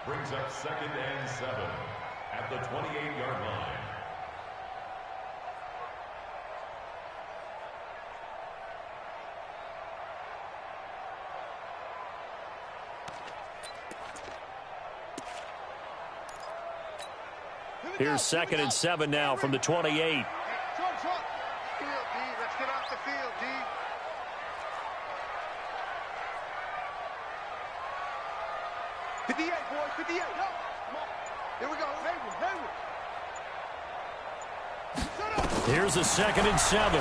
Brings up 2nd and 7 at the 28-yard line. Here's 2nd and 7 now from the 28. Field, D. Let's get off the field, D. Boys, 58. No. Here we go. Hayward. Here's a 2nd and 7.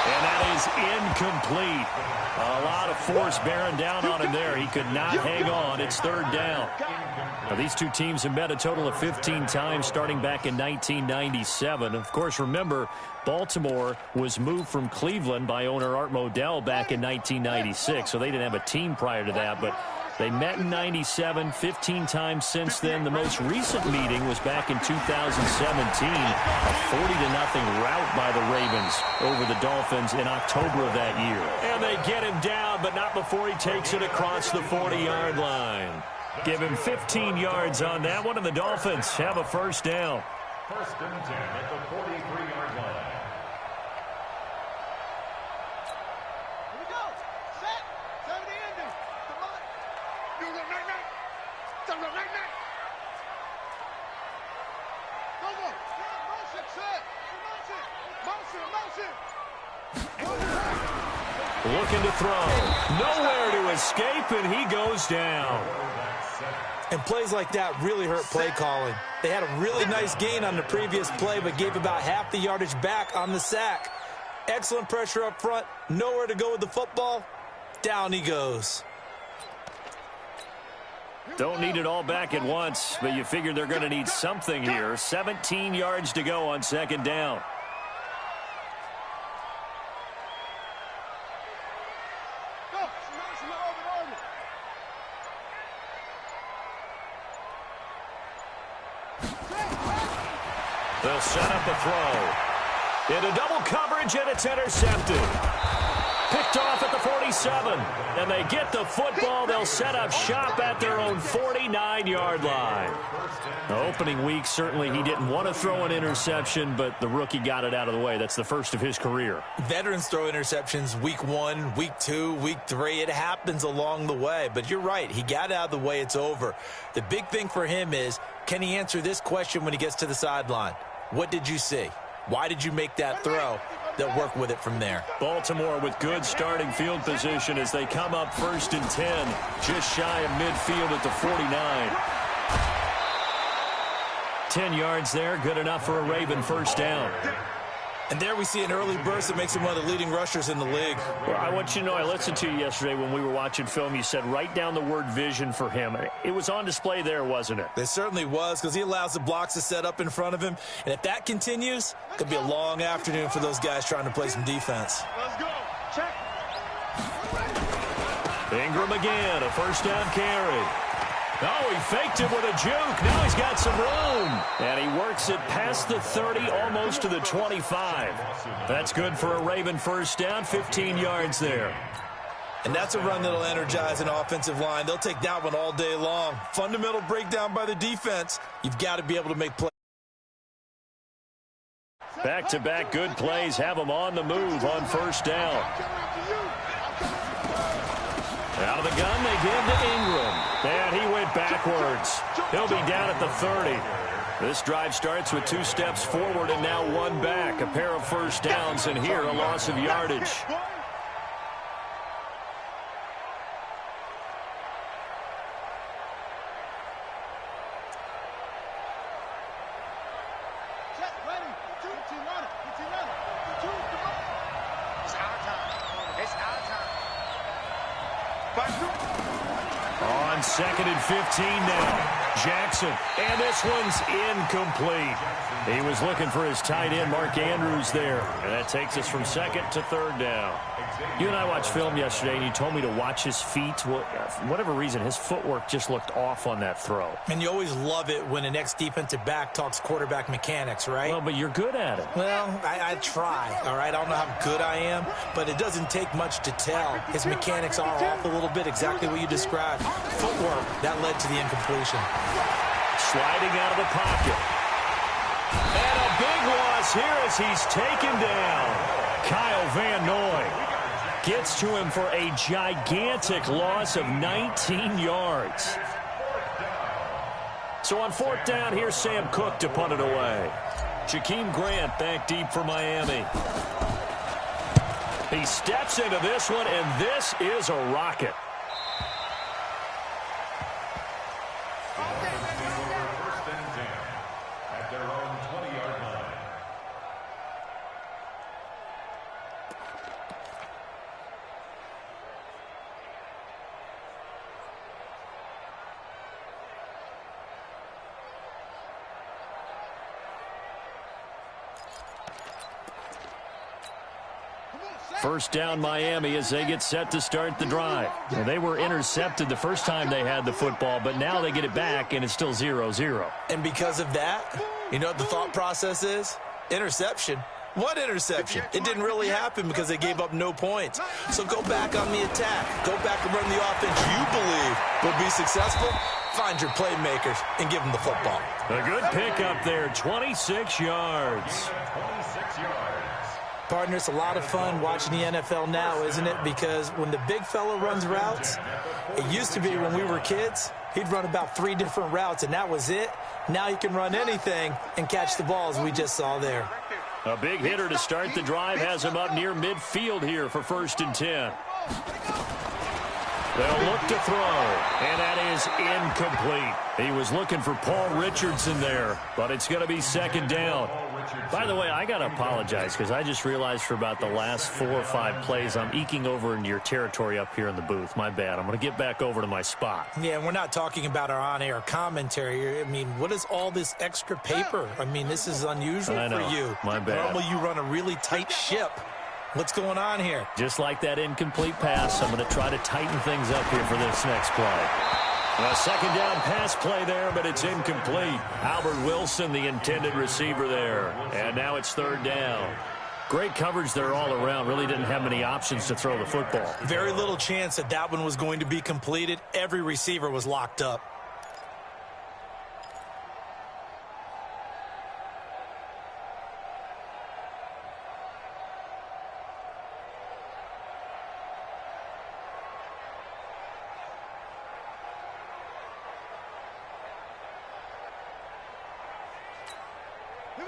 And that is incomplete. A lot of force bearing down on him there. He could not hang on. It's 3rd down. Now, these two teams have met a total of 15 times starting back in 1997. Of course, remember, Baltimore was moved from Cleveland by owner Art Modell back in 1996, so they didn't have a team prior to that, but they met in 97, 15 times since then. The most recent meeting was back in 2017, a 40-0 rout by the Ravens over the Dolphins in October of that year. And they get him down, but not before he takes it across the 40-yard line. Give him 15 yards on that one, and the Dolphins have a 1st down. 1st and 10 at the 43-yard line. Looking to throw. Nowhere to escape, and he goes down. And plays like that really hurt play calling. They had a really nice gain on the previous play, but gave about half the yardage back on the sack. Excellent pressure up front. Nowhere to go with the football. Down he goes. Don't need it all back at once, but you figure they're going to need something here. 17 yards to go on 2nd down. They'll set up a throw. Into double coverage, and it's intercepted. Picked off at the 47. And they get the football. They'll set up shop at their own 49-yard line. The opening week, certainly he didn't want to throw an interception, but the rookie got it out of the way. That's the first of his career. Veterans throw interceptions week 1, week 2, week 3. It happens along the way. But you're right. He got it out of the way. It's over. The big thing for him is, can he answer this question when he gets to the sideline? What did you see? Why did you make that throw? They'll work with it from there. Baltimore with good starting field position as they come up 1st and 10, just shy of midfield at the 49. 10 yards there, good enough for a Raven 1st down. And there we see an early burst that makes him one of the leading rushers in the league. Well, I want you to know, I listened to you yesterday when we were watching film. You said write down the word vision for him. It was on display there, wasn't it? It certainly was, because he allows the blocks to set up in front of him. And if that continues, it could be a long afternoon for those guys trying to play some defense. Let's go. Check. Ingram again, a 1st down carry. Oh, he faked it with a juke. Now he's got some room. And he works it past the 30, almost to the 25. That's good for a Raven 1st down, 15 yards there. And that's a run that'll energize an offensive line. They'll take that one all day long. Fundamental breakdown by the defense. You've got to be able to make plays. Back-to-back good plays have them on the move on 1st down. Out of the gun, they give to Ingram. And he went backwards. He'll be down at the 30. This drive starts with 2 steps forward and now 1 back. A pair of 1st downs, and here a loss of yardage. On 2nd and 15 now. Jackson, and this one's incomplete. He was looking for his tight end, Mark Andrews, there. And that takes us from second to third down. You and I watched film yesterday, and you told me to watch his feet. Well, for whatever reason, his footwork just looked off on that throw. And you always love it when an ex-defensive back talks quarterback mechanics, right? Well, but you're good at it. Well, I try, all right? I don't know how good I am, but it doesn't take much to tell. His mechanics are off a little bit, exactly what you described. Footwork, that led to the incompletion. Sliding out of the pocket. And a big loss here as he's taken down. Kyle Van Noy gets to him for a gigantic loss of 19 yards. So on fourth down, here's Sam Cook to punt it away. Jakeem Grant back deep for Miami. He steps into this one, and this is a rocket. First and 10 at their own 20-yard line. First down Miami as they get set to start the drive. And they were intercepted the first time they had the football, but now they get it back, and it's still 0-0. And because of that, you know what the thought process is? Interception. What interception? It didn't really happen because they gave up no points. So go back on the attack. Go back and run the offense you believe will be successful. Find your playmakers and give them the football. A good pick up there, 26 yards. 26 yards. Partner, it's a lot of fun watching the NFL now, isn't it? Because when the big fella runs routes, it used to be when we were kids, he'd run about 3 different routes, and that was it. Now he can run anything and catch the ball, as we just saw there. A big hitter to start the drive has him up near midfield here for first and 10. They'll look to throw, and that is incomplete. He was looking for Paul Richardson there, but it's going to be second down. By the way, I got to apologize because I just realized for about the last 4 or 5 plays, I'm eking over into your territory up here in the booth. My bad. I'm going to get back over to my spot. Yeah, and we're not talking about our on-air commentary. I mean, what is all this extra paper? I mean, this is unusual for you. My bad. Normally you run a really tight ship. What's going on here? Just like that incomplete pass, I'm going to try to tighten things up here for this next play. A second down pass play there, but it's incomplete. Albert Wilson, the intended receiver there. And now it's third down. Great coverage there all around. Really didn't have many options to throw the football. Very little chance that that one was going to be completed. Every receiver was locked up.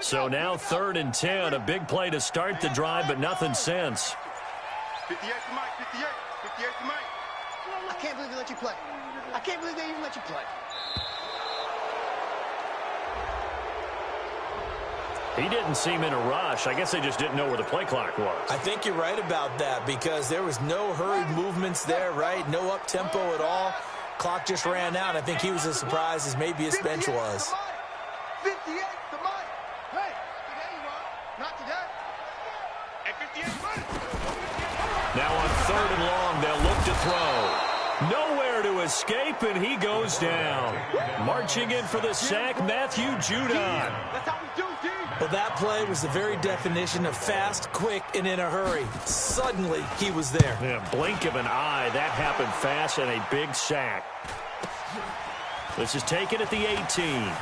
So now third and 10, a big play to start the drive, but nothing since. 58 to Mike, 58 to Mike. I can't believe they let you play. I can't believe they even let you play. He didn't seem in a rush. I guess they just didn't know where the play clock was. I think you're right about that because there was no hurried movements there, right? No up-tempo at all. Clock just ran out. I think he was as surprised as maybe his bench was. 58 to Mike. Hey, today you are. Not today. At 58 Mike. Now on third and long, they'll look to throw. Nowhere to escape, and he goes down. Marching in for the sack, Matthew Judon. That's how we do, D. Well, that play was the very definition of fast, quick, and in a hurry. Suddenly, he was there. Yeah, blink of an eye, that happened fast, and a big sack. This is taken at the 18.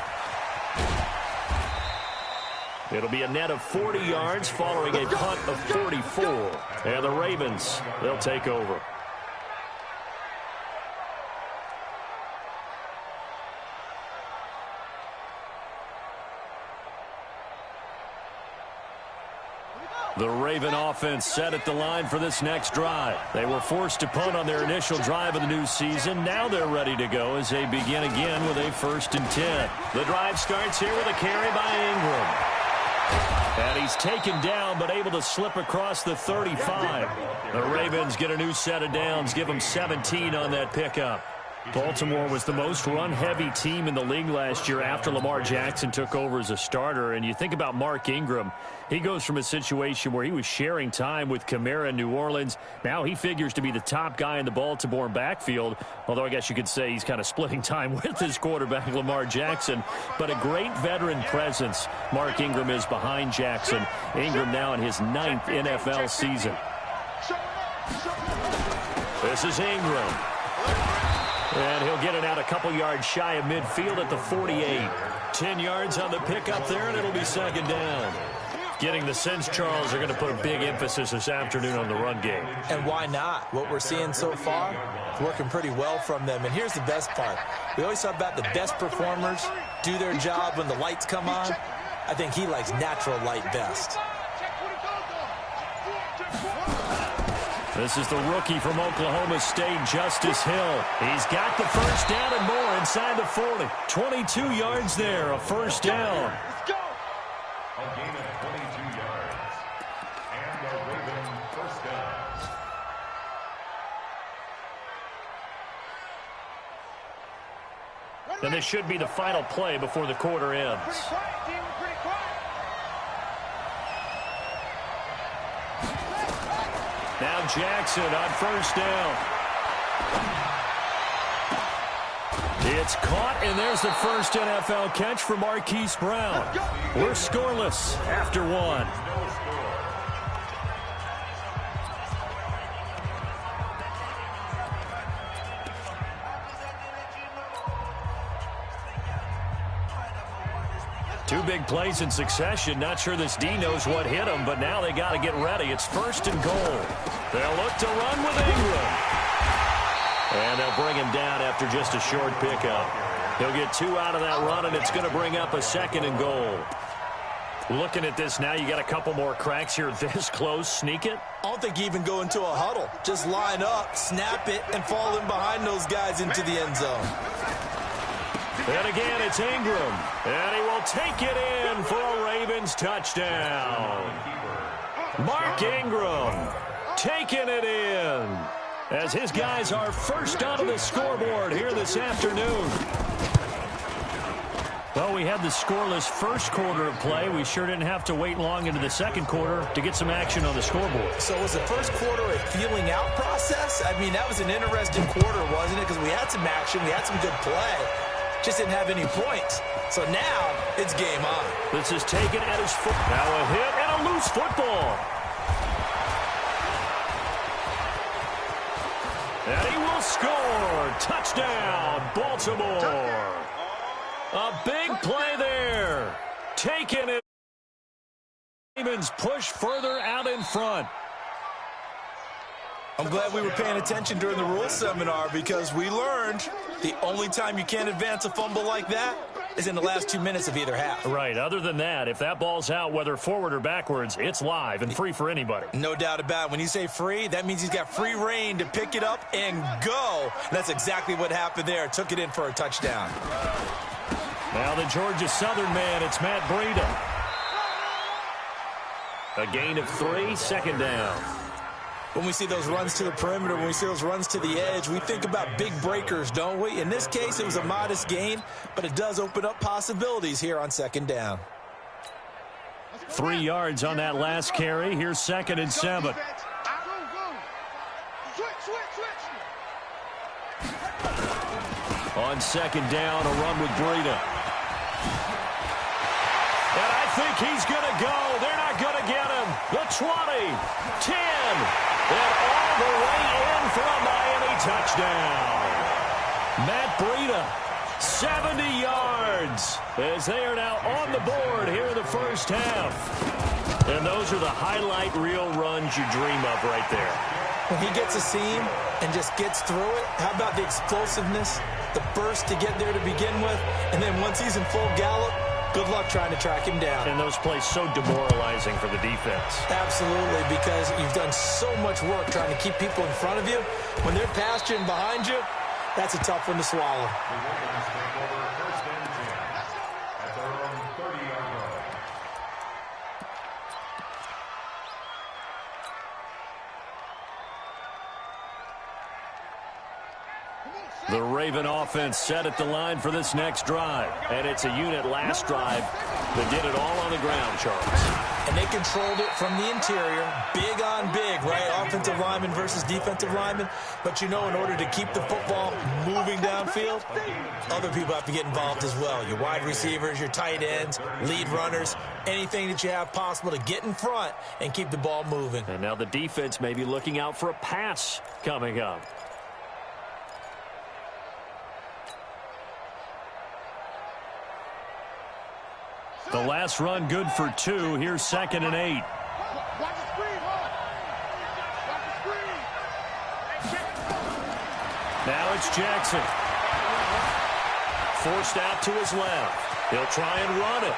It'll be a net of 40 yards following a punt of 44. And the Ravens, they'll take over. The Raven offense set at the line for this next drive. They were forced to punt on their initial drive of the new season. Now they're ready to go as they begin again with a 1st and 10. The drive starts here with a carry by Ingram. And he's taken down but able to slip across the 35. The Ravens get a new set of downs, give them 17 on that pickup. Baltimore was the most run-heavy team in the league last year after Lamar Jackson took over as a starter. And you think about Mark Ingram. He goes from a situation where he was sharing time with Kamara in New Orleans. Now he figures to be the top guy in the Baltimore backfield, although I guess you could say he's kind of splitting time with his quarterback, Lamar Jackson. But a great veteran presence Mark Ingram is behind Jackson. Ingram now in his 9th NFL season. This is Ingram. And he'll get it out a couple yards shy of midfield at the 48. 10 yards on the pickup there, and it'll be second down. Getting the sense, Charles, are going to put a big emphasis this afternoon on the run game. And why not? What we're seeing so far, working pretty well from them. And here's the best part. We always talk about the best performers do their job when the lights come on. I think he likes natural light best. This is the rookie from Oklahoma State, Justice Hill. He's got the first down and more inside the 40. 22 yards there, a first down. Let's go. A gain of 22 yards. And a Raven first down. And this should be the final play before the quarter ends. Pretty quiet, team. We're pretty quiet. Now Jackson on first down. It's caught, and there's the first NFL catch for Marquise Brown. We're scoreless after one. Two big plays in succession. Not sure this D knows what hit him, but now they got to get ready. It's first and goal. They'll look to run with Ingram. And they'll bring him down after just a short pickup. He'll get 2 out of that run, and it's going to bring up a second and goal. Looking at this now, you got a couple more cracks here this close. Sneak it. I don't think you even go into a huddle. Just line up, snap it, and fall in behind those guys into the end zone. And again, it's Ingram. And he will take it in for a Ravens touchdown. Mark Ingram taking it in as his guys are first onto the scoreboard here this afternoon. Well, we had the scoreless first quarter of play. We sure didn't have to wait long into the second quarter to get some action on the scoreboard. So was the first quarter a feeling out process? I mean, that was an interesting quarter, wasn't it? Because we had some action, we had some good play. Just didn't have any points. So now it's game on. This is taken at his foot. Now a hit and a loose football. And he will score. Touchdown, Baltimore. A big play there. Taking it. Ravens push further out in front. I'm glad we were paying attention during the rules seminar because we learned the only time you can't advance a fumble like that is in the last 2 minutes of either half. Right. Other than that, if that ball's out, whether forward or backwards, it's live and free for anybody. No doubt about it. When you say free, that means he's got free reign to pick it up and go. And that's exactly what happened there. Took it in for a touchdown. Now the Georgia Southern man, it's Matt Breida. A gain of 3, second down. When we see those runs to the perimeter, when we see those runs to the edge, we think about big breakers, don't we? In this case, it was a modest gain, but it does open up possibilities here on second down. 3 yards on that last carry. Here's second and 7. On second down, a run with Breida. And I think he's going to go. They're not going to get him. The 20, 10. And all the way in for a Miami touchdown. Matt Breida, 70 yards, as they are now on the board here in the first half. And those are the highlight reel runs you dream of right there. When he gets a seam and just gets through it, how about the explosiveness, the burst to get there to begin with, and then once he's in full gallop, good luck trying to track him down. And those plays so demoralizing for the defense. Absolutely, because you've done so much work trying to keep people in front of you. When they're past you and behind you, that's a tough one to swallow. The Raven offense set at the line for this next drive. And it's a unit last drive that did it all on the ground, Charles. And they controlled it from the interior, big on big, right? Offensive lineman versus defensive lineman. But, you know, in order to keep the football moving downfield, other people have to get involved as well. Your wide receivers, your tight ends, lead runners, anything that you have possible to get in front and keep the ball moving. And now the defense may be looking out for a pass coming up. The last run good for 2. Here's 2nd and 8. Watch the screen, Watch the screen. Now it's Jackson. Forced out to his left. He'll try and run it.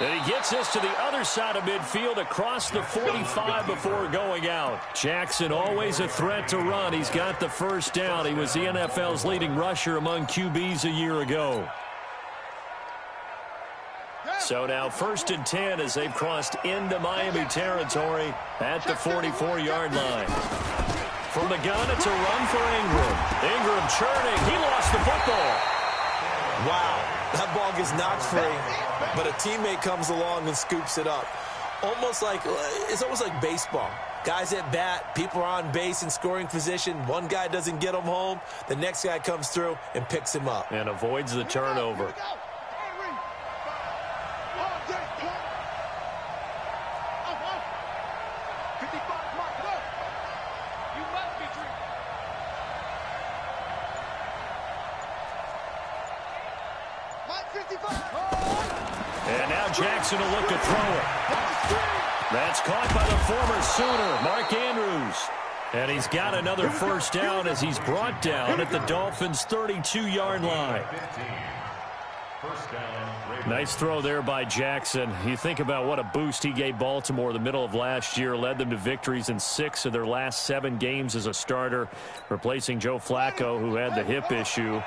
And he gets this to the other side of midfield across the 45 before going out. Jackson always a threat to run. He's got the first down. He was the NFL's leading rusher among QBs a year ago. So now 1st and 10 as they've crossed into Miami territory at the 44-yard line. From the gun, it's a run for Ingram. Ingram churning. He lost the football. Wow, that ball gets knocked free, but a teammate comes along and scoops it up. It's almost like baseball. Guys at bat, people are on base in scoring position. One guy doesn't get him home. The next guy comes through and picks him up. And avoids the turnover. And now Jackson will look to throw it. That's caught by the former Sooner, Mark Andrews. And he's got another first down as he's brought down at the Dolphins' 32-yard line. Nice throw there by Jackson. You think about what a boost he gave Baltimore the middle of last year, led them to victories in 6 of their last 7 games as a starter, replacing Joe Flacco, who had the hip issue.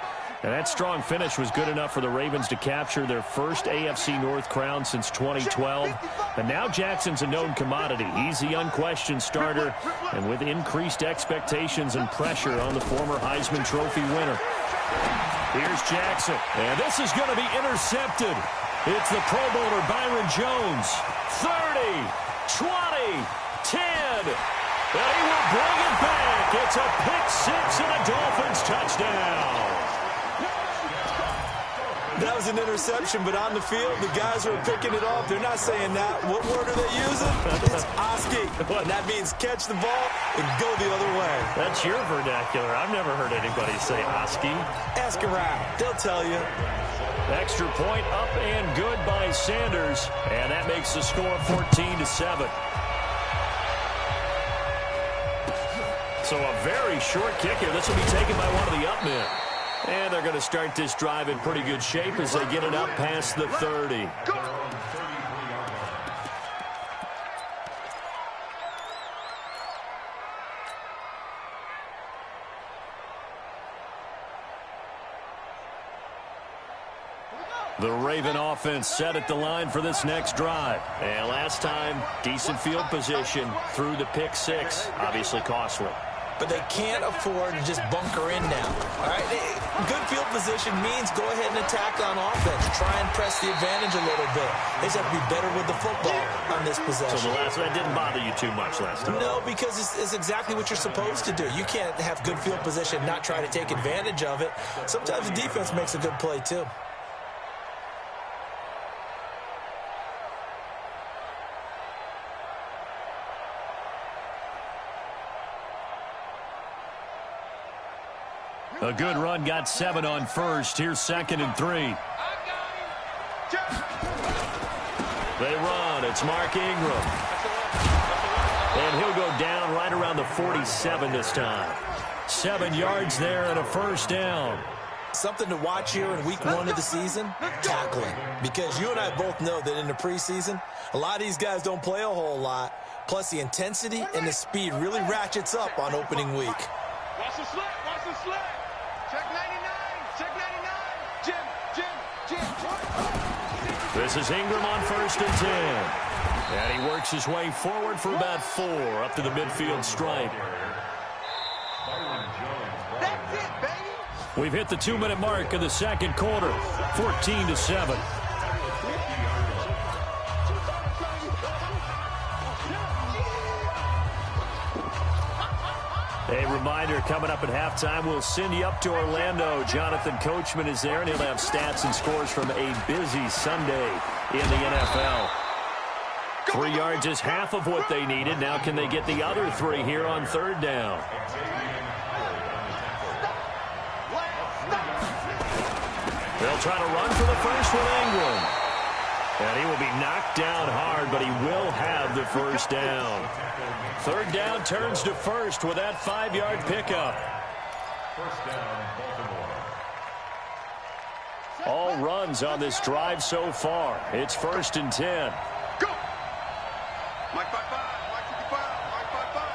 And that strong finish was good enough for the Ravens to capture their first AFC North crown since 2012. And now Jackson's a known commodity. He's the unquestioned starter, and with increased expectations and pressure on the former Heisman Trophy winner. Here's Jackson, and this is going to be intercepted. It's the Pro Bowler Byron Jones. 30, 20, 10. And he will bring it back. It's a pick 6 and a Dolphins touchdown. That was an interception, but on the field, the guys who are picking it off, they're not saying that. What word are they using? It's Oski. And that means catch the ball and go the other way. That's your vernacular. I've never heard anybody say Oski. Ask around. They'll tell you. Extra point up and good by Sanders. And that makes the score 14-7. So a very short kick here. This will be taken by one of the up men. And they're going to start this drive in pretty good shape as they get it up past the 30. The Raven offense set at the line for this next drive. And last time, decent field position through the pick 6. Obviously costly. But they can't afford to just bunker in now. All right, good field position means go ahead and attack on offense. Try and press the advantage a little bit. They just have to be better with the football on this possession. So the last one didn't bother you too much last time? No, because it's exactly what you're supposed to do. You can't have good field position and not try to take advantage of it. Sometimes the defense makes a good play, too. A good run, got 7 on first. Here's 2nd and 3. They run. It's Mark Ingram. And he'll go down right around the 47 this time. 7 yards there and a first down. Something to watch here in week 1 of the season, tackling. Because you and I both know that in the preseason, a lot of these guys don't play a whole lot. Plus, the intensity and the speed really ratchets up on opening week. Watch the slip. Watch the slip. Check 99. Check 99. Jim. This is Ingram on 1st and 10. And he works his way forward for about 4 up to the midfield stripe. That's it, baby. We've hit the 2-minute mark of the second quarter, 14-7. A reminder, coming up at halftime, we'll send you up to Orlando. Jonathan Coachman is there, and he'll have stats and scores from a busy Sunday in the NFL. 3 yards is half of what they needed. Now can they get the other 3 here on third down? They'll try to run for the first with Ingram. And he will be knocked down hard, but he will have the first down. Third down turns to first with that 5-yard pickup. First down, Baltimore. All runs on this drive so far. It's 1st and 10. Go! Mike 5-5, Mike 55, Mike 5-5.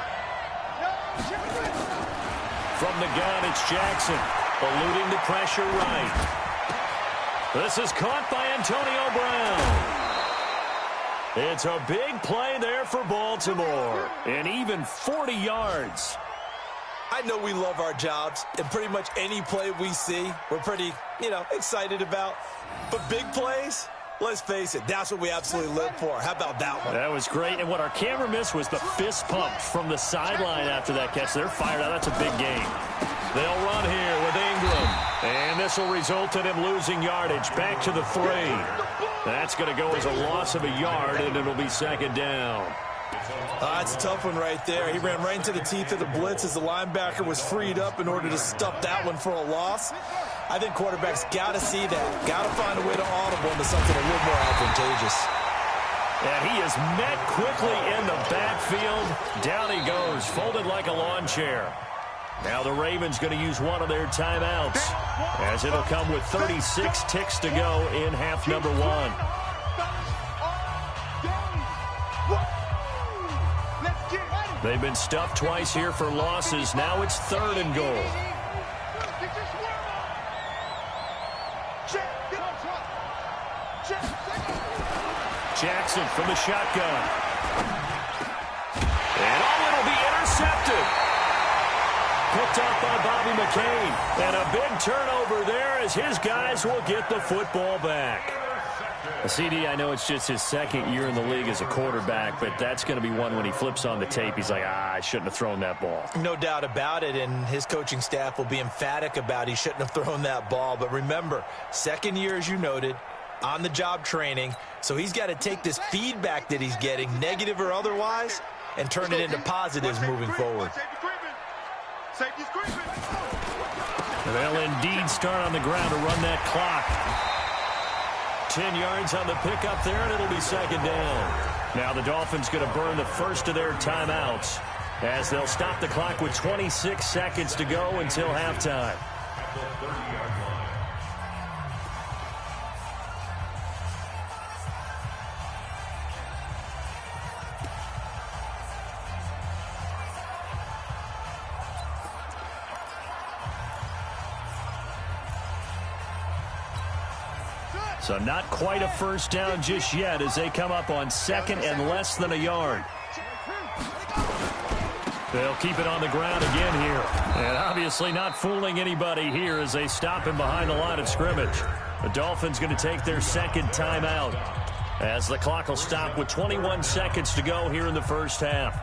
From the gun, it's Jackson, eluding the pressure right. This is caught by Antonio Brown. It's a big play there for Baltimore, and even 40 yards. I know we love our jobs, and pretty much any play we see, we're pretty, excited about. But big plays, let's face it, that's what we absolutely live for. How about that one? That was great, and what our camera missed was the fist pump from the sideline after that catch. They're fired out. That's a big game. They'll run here with Ingram, and this will result in him losing yardage. Back to the 3. That's going to go as a loss of a yard, and it'll be second down. That's a tough one right there. He ran right into the teeth of the blitz as the linebacker was freed up in order to stuff that one for a loss. I think quarterbacks got to see that. Got to find a way to audible into something a little more advantageous. And he is met quickly in the backfield. Down he goes, folded like a lawn chair. Now the Ravens going to use one of their timeouts, as it'll come with 36 ticks to go in half number 1. They've been stuffed twice here for losses. Now it's 3rd and goal. Jackson from the shotgun. And it'll be intercepted. Picked off by Bobby McCain. And a big turnover there as his guys will get the football back. CD, I know it's just his 2nd year in the league as a quarterback, but that's going to be one when he flips on the tape. He's like, I shouldn't have thrown that ball. No doubt about it, and his coaching staff will be emphatic about he shouldn't have thrown that ball. But remember, 2nd year, as you noted, on-the-job training, so he's got to take this feedback that he's getting, negative or otherwise, and turn it into positives moving forward. They'll indeed start on the ground to run that clock. 10 yards on the pickup there, and it'll be second down. Now the Dolphins going to burn the first of their timeouts as they'll stop the clock with 26 seconds to go until halftime. So not quite a first down just yet as they come up on 2nd and less than a yard. They'll keep it on the ground again here. And obviously not fooling anybody here as they stop him behind the line of scrimmage. The Dolphins going to take their 2nd timeout as the clock will stop with 21 seconds to go here in the first half.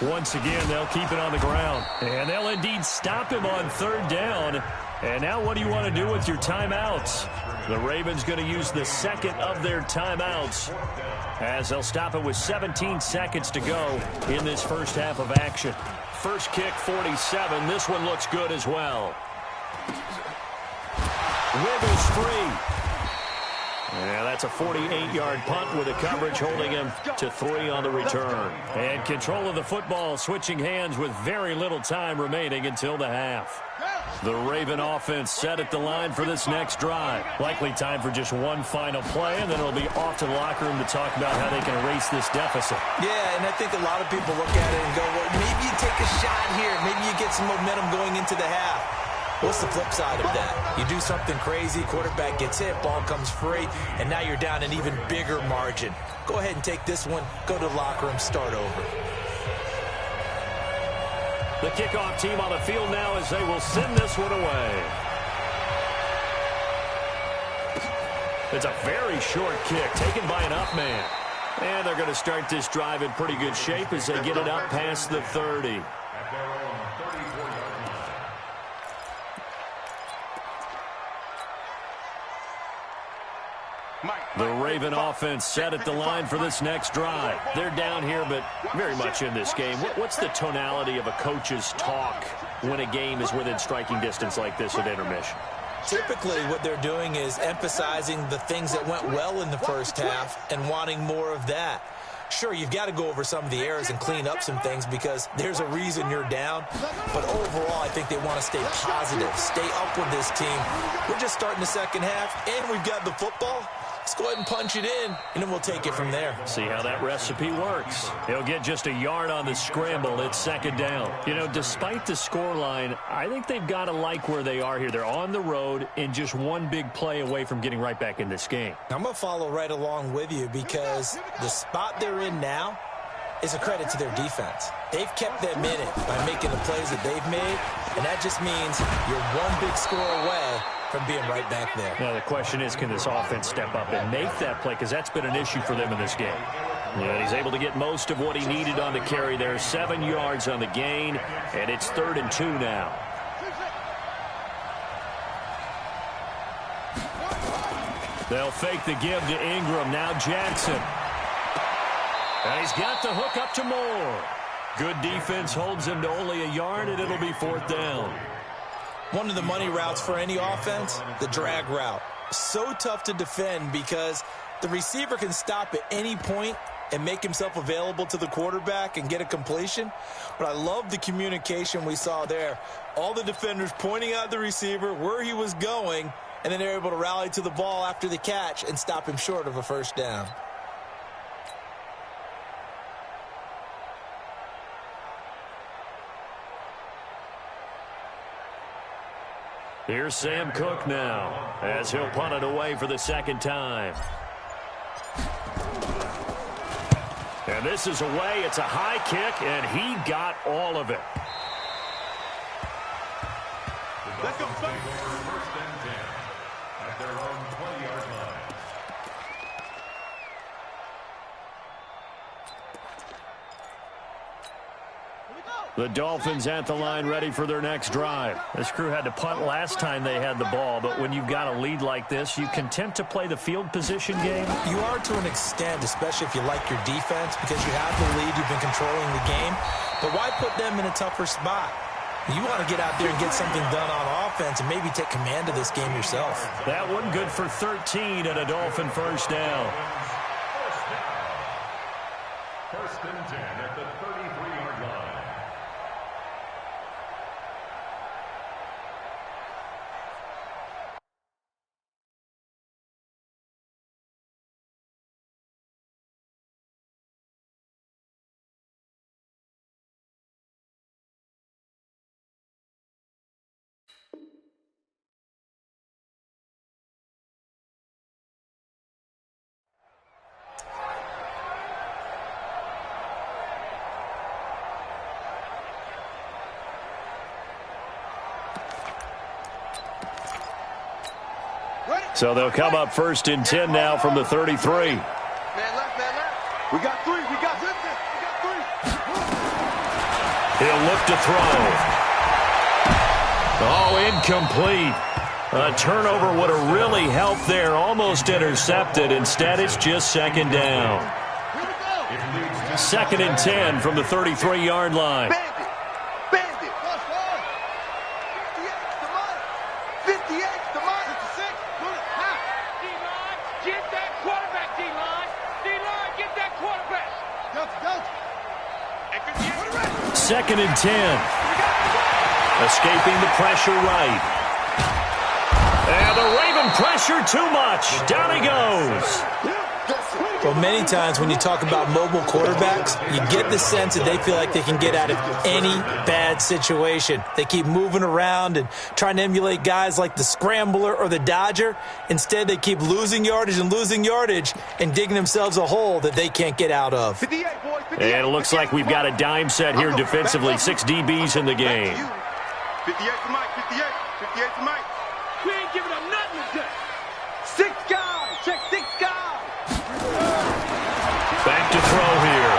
Once again, they'll keep it on the ground. And they'll indeed stop him on 3rd down. And now what do you want to do with your timeouts? The Ravens going to use the 2nd of their timeouts as they'll stop it with 17 seconds to go in this first half of action. First kick, 47. This one looks good as well. Wiggles free. Yeah, that's a 48-yard punt with the coverage holding him to 3 on the return. And control of the football switching hands with very little time remaining until the half. The Raven offense set at the line for this next drive. Likely time for just one final play, and then it'll be off to the locker room to talk about how they can erase this deficit. Yeah, and I think a lot of people look at it and go, well, maybe you take a shot here. Maybe you get some momentum going into the half. What's the flip side of that? You do something crazy, quarterback gets hit, ball comes free, and now you're down an even bigger margin. Go ahead and take this one, go to the locker room, start over. The kickoff team on the field now as they will send this one away. It's a very short kick taken by an up man. And they're going to start this drive in pretty good shape as they get it up past the 30. The Raven offense set at the line for this next drive. They're down here, but very much in this game. What's the tonality of a coach's talk when a game is within striking distance like this at intermission? Typically, what they're doing is emphasizing the things that went well in the first half and wanting more of that. Sure, you've got to go over some of the errors and clean up some things because there's a reason you're down. But overall, I think they want to stay positive, stay up with this team. We're just starting the second half, and we've got the football. Let's go ahead and punch it in, and then we'll take it from there. See how that recipe works. He'll get just a yard on the scramble. It's second down. You know, despite the scoreline, I think they've got to like where they are here. They're on the road and just one big play away from getting right back in this game. I'm going to follow right along with you because the spot they're in now is a credit to their defense. They've kept them in it by making the plays that they've made, and that just means you're one big score away from being right back there. Now, the question is, can this offense step up and make that play? Because that's been an issue for them in this game. Yeah, he's able to get most of what he needed on the carry there. 7 yards on the gain, and it's 3rd and 2 now. They'll fake the give to Ingram. Now Jackson. And he's got the hook up to Moore. Good defense holds him to only a yard, and it'll be 4th down. One of the money routes for any offense, the drag route. So tough to defend because the receiver can stop at any point and make himself available to the quarterback and get a completion. But I love the communication we saw there. All the defenders pointing out the receiver, where he was going, and then they're able to rally to the ball after the catch and stop him short of a first down. Here's Sam Cook now as he'll punt it away for the second time. And this is away. It's a high kick, and he got all of it. Let's go. First and 10 at their own 20-yard line. The Dolphins at the line ready for their next drive. This crew had to punt last time they had the ball, but when you've got a lead like this, you content to play the field position game? You are to an extent, especially if you like your defense, because you have the lead, you've been controlling the game. But why put them in a tougher spot? You want to get out there and get something done on offense and maybe take command of this game yourself. That one good for 13 and a Dolphin first down. First and 10 at the 33-yard line. So they'll come up first and 10 now from the 33. Man left, man left. We got 3. We got 3. He'll look to throw. Oh, incomplete. A turnover would have really helped there. Almost intercepted. Instead, it's just second down. 2nd and 10 from the 33-yard line. Bandit. Bandit. 58, the money. 56, D-line, get that quarterback, D-line. D-line, get that quarterback. Go. And 58. 2nd and 10. Escaping the pressure right. And the Raven pressure too much. Down he goes. Well, many times when you talk about mobile quarterbacks, you get the sense that they feel like they can get out of any bad situation. They keep moving around and trying to emulate guys like the Scrambler or the Dodger. Instead, they keep losing yardage and digging themselves a hole that they can't get out of. 58, boys, 58. And it looks like we've got a dime set here defensively. 6 DBs in the game. 58 for Mike, 58. 58 for Mike. We ain't giving up nothing today. 6 guys. Check 6 guys. Back to throw here.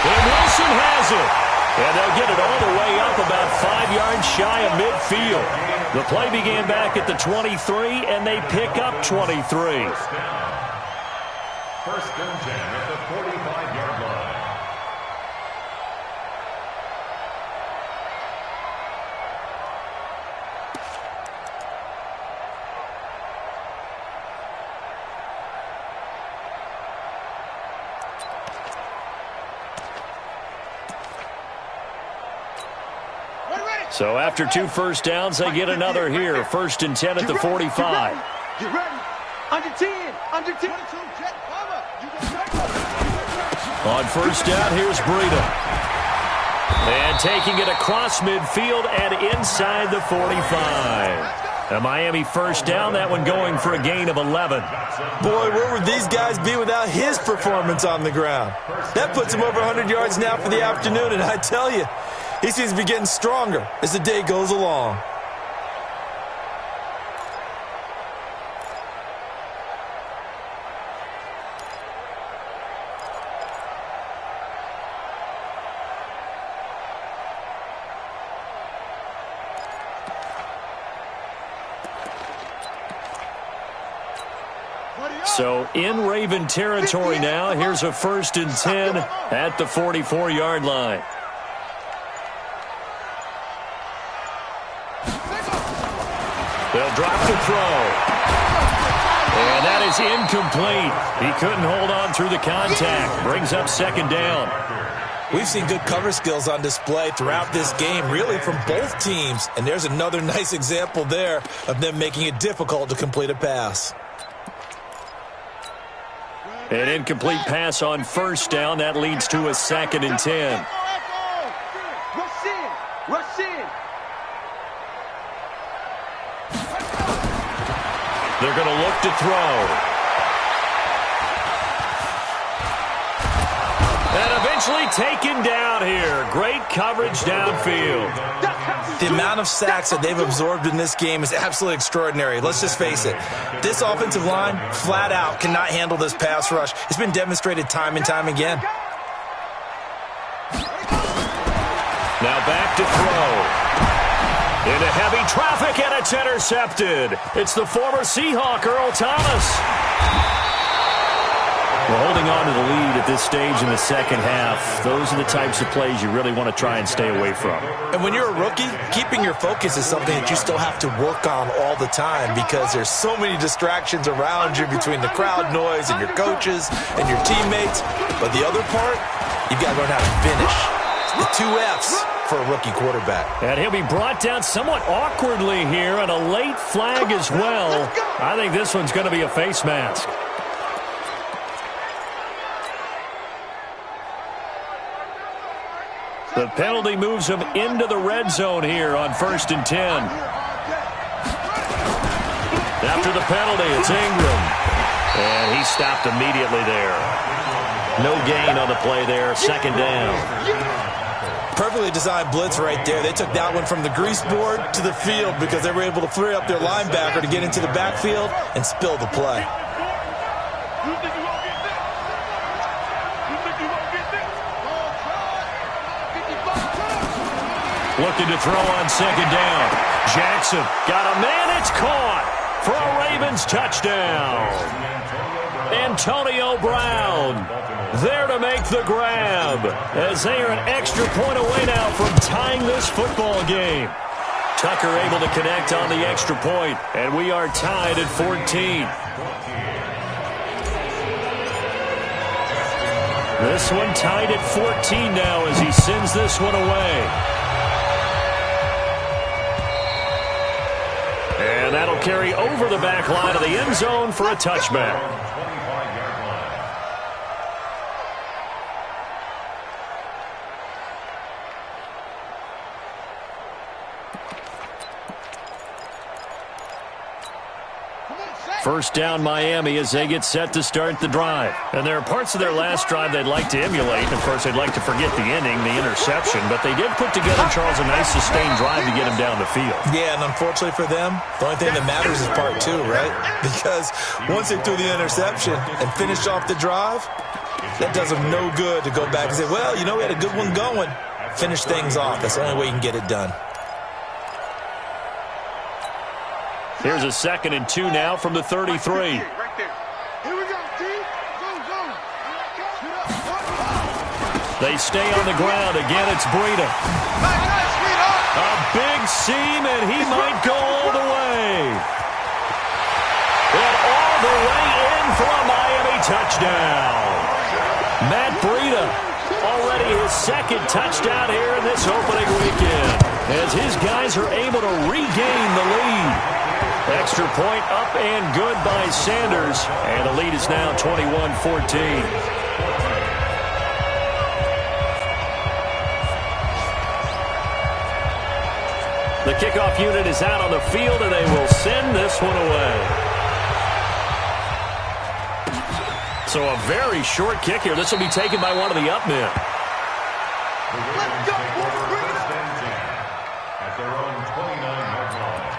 And Wilson has it. And they'll get it all the way up about 5 yards shy of midfield. The play began back at the 23, and they pick up 23. First and 10 at the 45-yard line. So after 2 first downs, they get another here. First and 10 at the 45. Get ready. Under 10. Under 10. On first down, here's Breida. And taking it across midfield and inside the 45. A Miami first down, that one going for a gain of 11. Boy, where would these guys be without his performance on the ground? That puts him over 100 yards now for the afternoon, and I tell you, he seems to be getting stronger as the day goes along. So in Raven territory now, here's a first and 10 at the 44-yard line. They'll drop the throw. And that is incomplete. He couldn't hold on through the contact. Brings up second down. We've seen good cover skills on display throughout this game, really from both teams. And there's another nice example there of them making it difficult to complete a pass. An incomplete pass on first down. That leads to a second and 10. Rush in. Rush in. They're going to look to throw. And eventually taken down here. Great coverage downfield. The amount of sacks that they've absorbed in this game is absolutely extraordinary. Let's just face it. This offensive line, flat out, cannot handle this pass rush. It's been demonstrated time and time again. Now back to throw. Into heavy traffic, and it's intercepted. It's the former Seahawk, Earl Thomas. We're holding on to the lead at this stage in the second half. Those are the types of plays you really want to try and stay away from. And when you're a rookie, keeping your focus is something that you still have to work on all the time because there's so many distractions around you between the crowd noise and your coaches and your teammates. But the other part, you've got to learn how to finish. It's the 2 F's for a rookie quarterback. And he'll be brought down somewhat awkwardly here, and a late flag as well. I think this one's going to be a face mask. The penalty moves him into the red zone here on first and 10. After the penalty, it's Ingram. And he stopped immediately there. No gain on the play there, second down. Perfectly designed blitz right there. They took that one from the grease board to the field because they were able to free up their linebacker to get into the backfield and spill the play. Looking to throw on second down. Jackson got a man. It's caught for a Ravens touchdown. Antonio Brown there to make the grab as they are an extra point away now from tying this football game. Tucker able to connect on the extra point, and we are tied at 14. This one tied at 14 now as he sends this one away. And that'll carry over the back line of the end zone for a touchback. First down Miami as they get set to start the drive. And there are parts of their last drive they'd like to emulate. Of course, they'd like to forget the ending, the interception. But they did put together, Charles, a nice sustained drive to get him down the field. Yeah, and unfortunately for them, the only thing that matters is part two, right? Because once they threw the interception and finished off the drive, that does them no good to go back and say, well, you know, we had a good one going. Finish things off. That's the only way you can get it done. Here's a 2nd and 2 now from the 33. Here we go, D. Go. They stay on the ground. Again, it's Breida. A big seam, and he might go all the way. And all the way in for a Miami touchdown. Matt Breida, already his 2nd touchdown here in this opening weekend, as his guys are able to regain the lead. Extra point up and good by Sanders, and the lead is now 21-14. The kickoff unit is out on the field, and they will send this one away. So a very short kick here. This will be taken by one of the up men. Let's go, boys. Bring it up. At their own 29-yard line.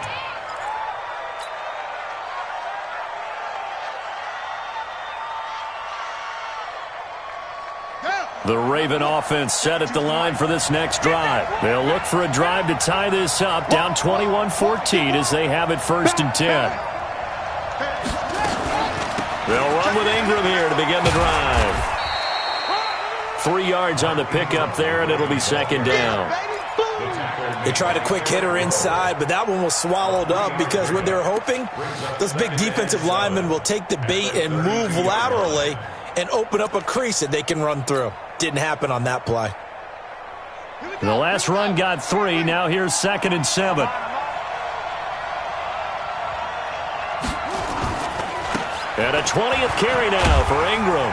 The Raven offense set at the line for this next drive. They'll look for a drive to tie this up, down 21-14 as they have it 1st and 10. They'll run with Ingram here to begin the drive. 3 yards on the pickup there, and it'll be 2nd down. They tried a quick hitter inside, but that one was swallowed up because what they're hoping, those big defensive linemen will take the bait and move laterally and open up a crease that they can run through. Didn't happen on that play. The last run got 3. Now here's 2nd and 7. And a 20th carry now for Ingram.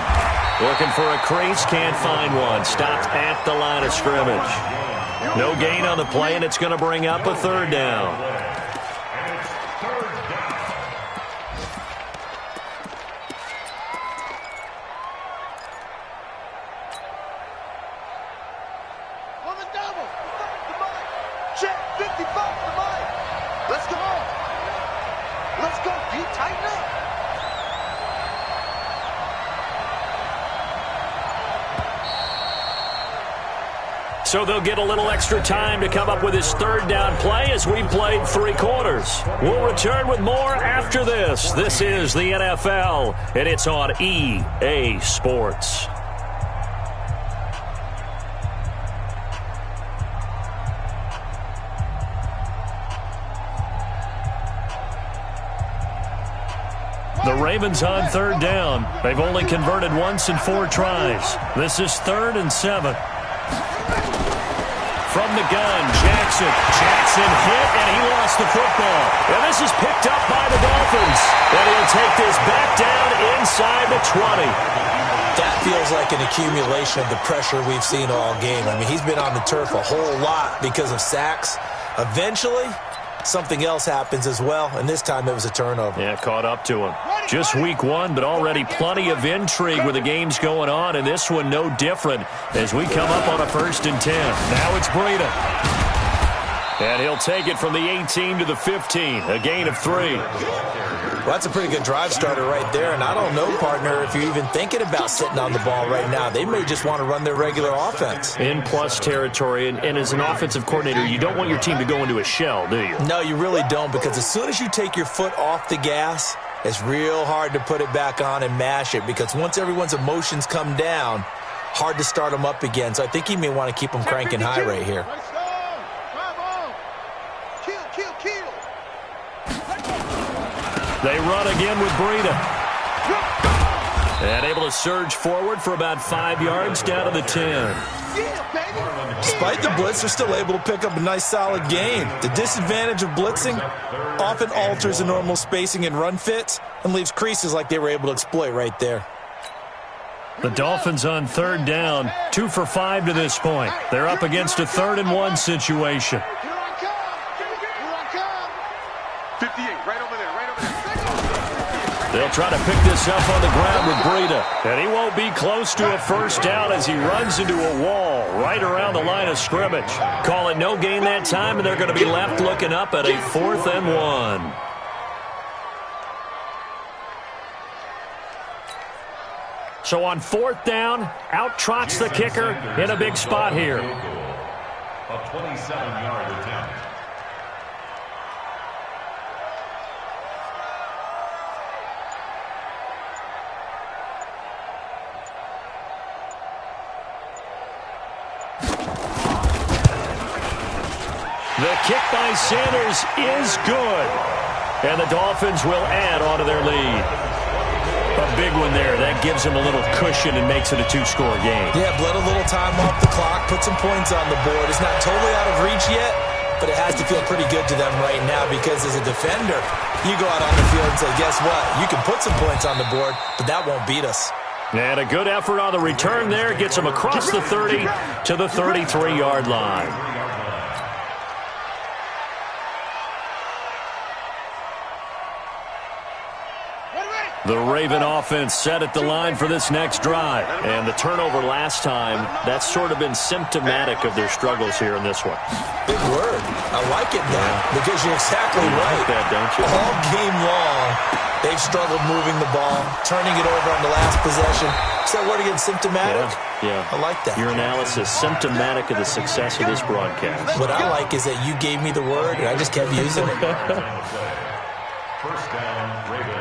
Looking for a crease, can't find one. Stopped at the line of scrimmage. No gain on the play, and it's going to bring up a 3rd down. On the double. Check 55 to Mike. Let's go. Let's go. D, tighten up. So they'll get a little extra time to come up with his 3rd down play as we've played 3 quarters. We'll return with more after this. This is the NFL, and it's on EA Sports. The Ravens on 3rd down. They've only converted once in 4 tries. This is 3rd and 7. From the gun, Jackson. Jackson hit, and he lost the football. And this is picked up by the Dolphins. And he'll take this back down inside the 20. That feels like an accumulation of the pressure we've seen all game. I mean, he's been on the turf a whole lot because of sacks. Eventually, something else happens as well, and this time it was a turnover. Yeah, caught up to him. Just week 1, but already plenty of intrigue with the games going on, and this one no different as we come up on a 1st and 10. Now it's Breida. And he'll take it from the 18 to the 15, a gain of 3. Well, that's a pretty good drive starter right there, and I don't know, partner, if you're even thinking about sitting on the ball right now. They may just want to run their regular offense. In plus territory, and as an offensive coordinator, you don't want your team to go into a shell, do you? No, you really don't, because as soon as you take your foot off the gas, it's real hard to put it back on and mash it, because once everyone's emotions come down, hard to start them up again. So I think he may want to keep them cranking high right here. Let's go. Drive on. Kill. They run again with Breida. And able to surge forward for about 5 yards down to the 10. Yeah, baby. Despite the blitz, they're still able to pick up a nice, solid gain. The disadvantage of blitzing often alters the normal spacing and run fits and leaves creases like they were able to exploit right there. The Dolphins on third down, 2 for 5 to this point. They're up against a 3rd and 1 situation. 58, right over there, right over there. They'll try to pick this up on the ground with Breida. And he won't be close to a first down as he runs into a wall right around the line of scrimmage. Call it no gain that time, and they're going to be left looking up at a 4th and 1. So on 4th down, out trots the kicker in a big spot here. A 27-yard attempt. The kick by Sanders is good. And the Dolphins will add onto their lead. A big one there. That gives them a little cushion and makes it a 2-score game. Yeah, bled a little time off the clock, put some points on the board. It's not totally out of reach yet, but it has to feel pretty good to them right now because as a defender, you go out on the field and say, guess what? You can put some points on the board, but that won't beat us. And a good effort on the return there. Gets them across the 30 to the 33-yard line. The Raven offense set at the line for this next drive. And the turnover last time, that's sort of been symptomatic of their struggles here in this one. Big word. I like it now because you're exactly right. Like that, don't you? All game long, they've struggled moving the ball, turning it over on the last possession. Is that word again, symptomatic? Yeah. I like that. Your analysis, symptomatic of the success of this broadcast. What I like is that you gave me the word and I just kept using it. First down, Ravens.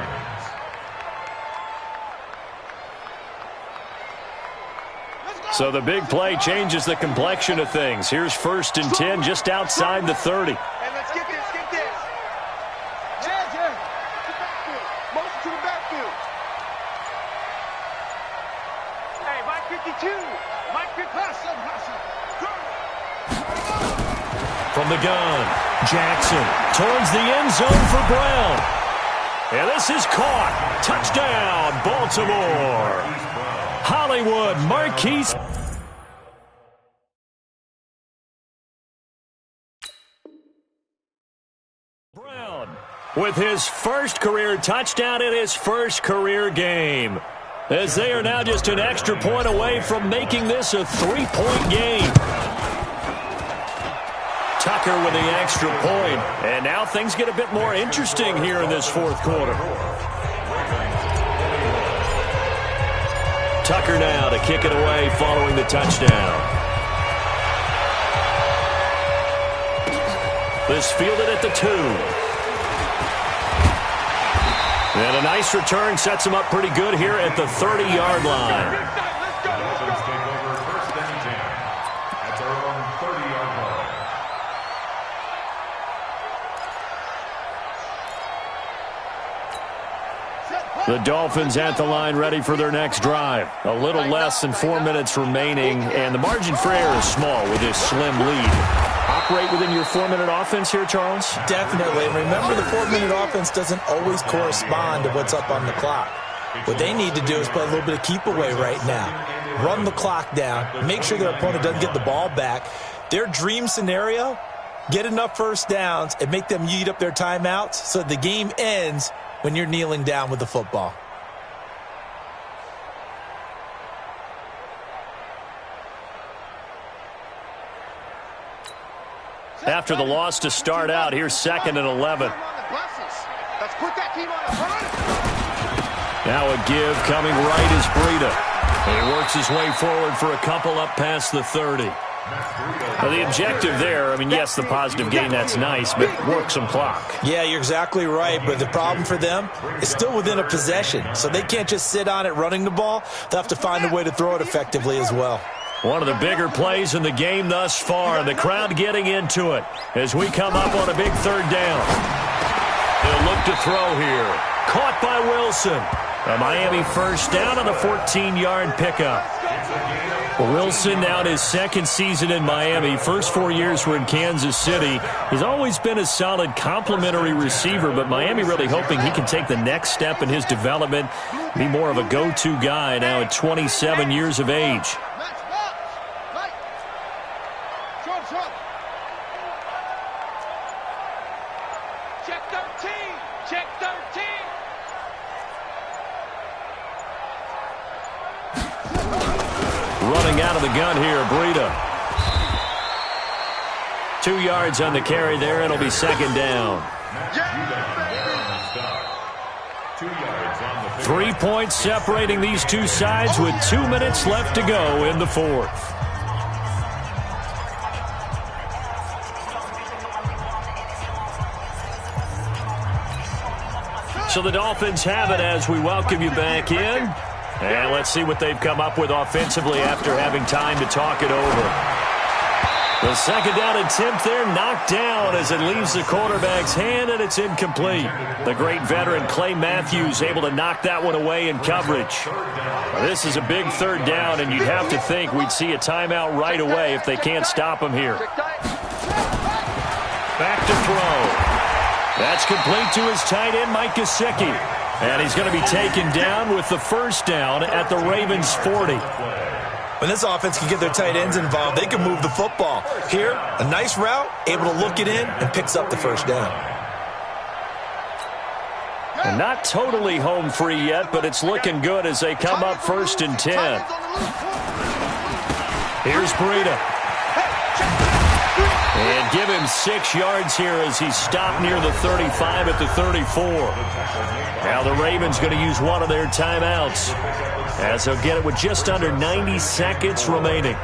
So the big play changes the complexion of things. Here's 1st and 10 just outside the 30. Hey, let's get this, get this. Yeah. To the backfield. Motion to the backfield. Hey, Mike 52. Mike 50. From the gun, Jackson towards the end zone for Brown. And this is caught. Touchdown, Baltimore. Hollywood Marquise. Brown with his first career touchdown in his first career game. As they are now just an extra point away from making this a 3-point game. Tucker with the extra point. And now things get a bit more interesting here in this 4th quarter. Tucker now to kick it away following the touchdown. This fielded at the 2. And a nice return sets him up pretty good here at the 30-yard line. Dolphins take over 1st and 10 at their own 30-yard line. The Dolphins at the line ready for their next drive. A little less than 4 minutes remaining, and the margin for error is small with this slim lead. Operate within your 4-minute offense here, Charles? Definitely. And remember, the 4-minute offense doesn't always correspond to what's up on the clock. What they need to do is play a little bit of keep away right now. Run the clock down. Make sure their opponent doesn't get the ball back. Their dream scenario, get enough first downs and make them eat up their timeouts so that the game ends when you're kneeling down with the football. After the loss to start out, here's 2nd and 11. Let's put that team on the front. Now a give coming right is Breida. And he works his way forward for a couple up past the 30. Now the objective there, I mean, yes, the positive gain, that's nice, but work some clock. Yeah, you're exactly right, but the problem for them is still within a possession, so they can't just sit on it running the ball. They'll have to find a way to throw it effectively as well. One of the bigger plays in the game thus far, and the crowd getting into it as we come up on a big 3rd down. They'll look to throw here. Caught by Wilson. A Miami first down on a 14-yard pickup. Well, Wilson now in his second season in Miami. First 4 years were in Kansas City. He's always been a solid complementary receiver, but Miami really hoping he can take the next step in his development, be more of a go-to guy now at 27 years of age. Check 13. Check 13. Running out of the gun here, Breida. 2 yards on the carry there. It'll be second down. 3 points separating these two sides with 2 minutes left to go in the fourth. So the Dolphins have it as we welcome you back in. And let's see what they've come up with offensively after having time to talk it over. The second down attempt there knocked down as it leaves the quarterback's hand, and it's incomplete. The great veteran Clay Matthews able to knock that one away in coverage. Well, this is a big third down, and you'd have to think we'd see a timeout right away if they can't stop him here. Back to throw. That's complete to his tight end, Mike Gesicki. And he's going to be taken down with the first down at the Ravens' 40. When this offense can get their tight ends involved, they can move the football. Here, a nice route, able to look it in, and picks up the first down. And not totally home free yet, but it's looking good as they come up 1st and 10. Here's Breida. And give him 6 yards here as he's stopped near the 35 at the 34. Now the Ravens going to use one of their timeouts as they'll get it with just under 90 seconds remaining.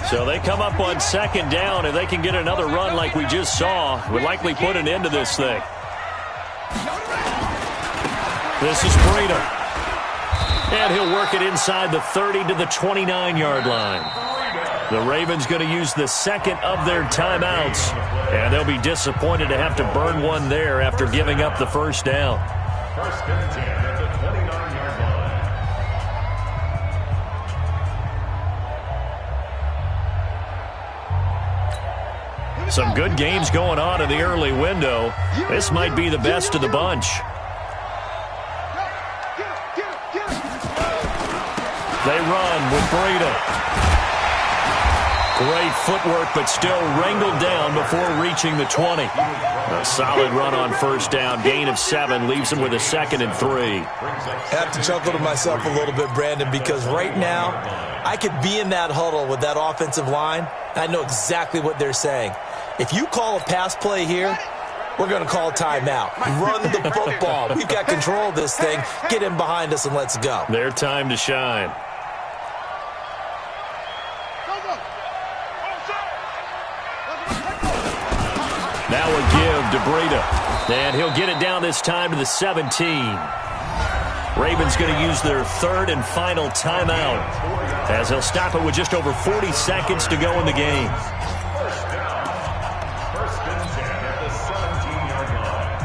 So they come up on second down. If they can get another run like we just saw, would likely put an end to this thing. This is Breida. And he'll work it inside the 30 to the 29-yard line. The Ravens going to use the second of their timeouts, and they'll be disappointed to have to burn one there after giving up the first down. 1st and 10 at the 29-yard line. Some good games going on in the early window. This might be the best of the bunch. They run with Breida. Great footwork, but still wrangled down before reaching the 20. A solid run on first down. Gain of 7 leaves him with a 2nd and 3. I have to chuckle to myself a little bit, Brandon, because right now I could be in that huddle with that offensive line. I know exactly what they're saying. If you call a pass play here, we're going to call timeout. Run the football. We've got control of this thing. Get in behind us and let's go. Their time to shine. Now a give to Breida. And he'll get it down this time to the 17. Ravens going to use their 3rd and final timeout as they'll stop it with just over 40 seconds to go in the game. 1st down. 1st and 10 at the 17-yard line.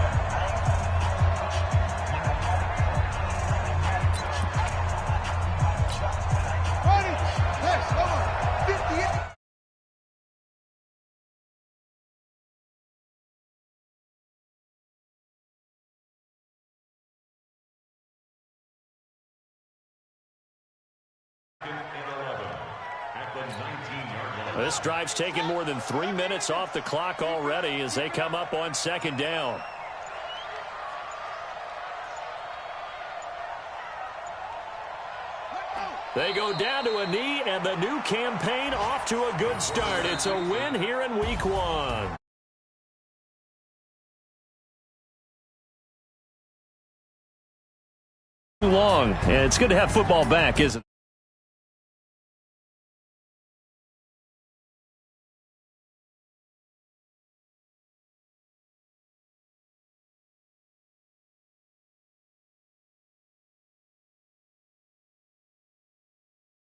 This drive's taken more than 3 minutes off the clock already as they come up on second down. They go down to a knee, and the new campaign off to a good start. It's a win here in week 1. Long, and it's good to have football back, isn't it?